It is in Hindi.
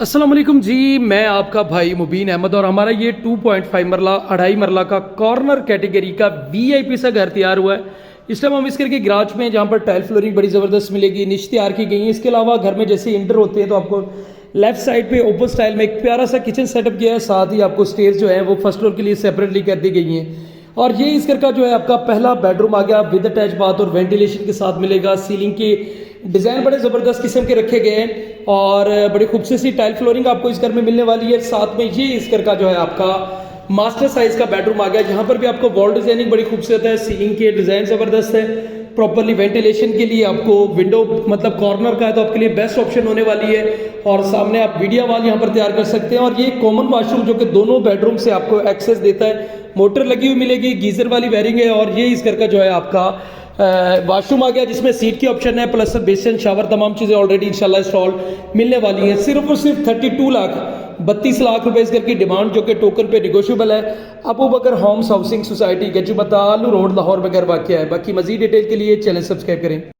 अस्सलाम वालेकुम जी। मैं आपका भाई मुबीन अहमद और हमारा ये 2.5 मरला 2.5 मरला का कॉर्नर कैटेगरी का वीआईपी सा घर तैयार हुआ है। इस टाइम हम इस करके गराज में जहाँ पर टाइल फ्लोरिंग बड़ी ज़बरदस्त मिलेगी, निच तैयार की गई है। इसके अलावा घर में जैसे इंटर होते हैं तो आपको लेफ्ट साइड पे ओपन स्टाइल में एक प्यारा सा किचन सेटअप किया है। साथ ही आपको स्टेज जो है वो फर्स्ट फ्लोर के लिए सेपरेटली कर दी गई हैं। और ये इस घर का जो है आपका पहला बेडरूम आ गया विद अटैच बाथ और वेंटिलेशन के साथ मिलेगा। सीलिंग के डिज़ाइन बड़े ज़बरदस्त किस्म के रखे गए हैं और बड़ी खूबसूरत सी टाइल फ्लोरिंग आपको इस घर में मिलने वाली है। साथ में ये इस घर का जो है आपका मास्टर साइज का बेडरूम आ गया, जहां पर भी आपको वॉल डिजाइनिंग बड़ी खूबसूरत है, सीलिंग के डिजाइन ज़बरदस्त है। प्रॉपरली वेंटिलेशन के लिए आपको विंडो मतलब कॉर्नर का है तो आपके लिए बेस्ट ऑप्शन होने वाली है। और सामने आप मीडिया वॉल यहाँ पर तैयार कर सकते हैं। और ये कॉमन वॉशरूम जो कि दोनों बेडरूम से आपको एक्सेस देता है, मोटर लगी हुई मिलेगी, गीजर वाली वायरिंग है। और ये इस घर का जो है आपका वॉशरूम आ गया जिसमें सीट की ऑप्शन है, प्लस बेसिन शावर तमाम चीज़ें ऑलरेडी इंशाल्लाह इंस्टॉल मिलने वाली हैं। सिर्फ और सिर्फ 32 लाख रुपए इस घर की डिमांड, जो कि टोकन पे निगोशियबल है। अबू बकर होम्स हाउसिंग सोसाइटी गजुबता आलू रोड लाहौर में घर वाक़ है। बाकी मजीद डिटेल के लिए चैनल सब्सक्राइब करें।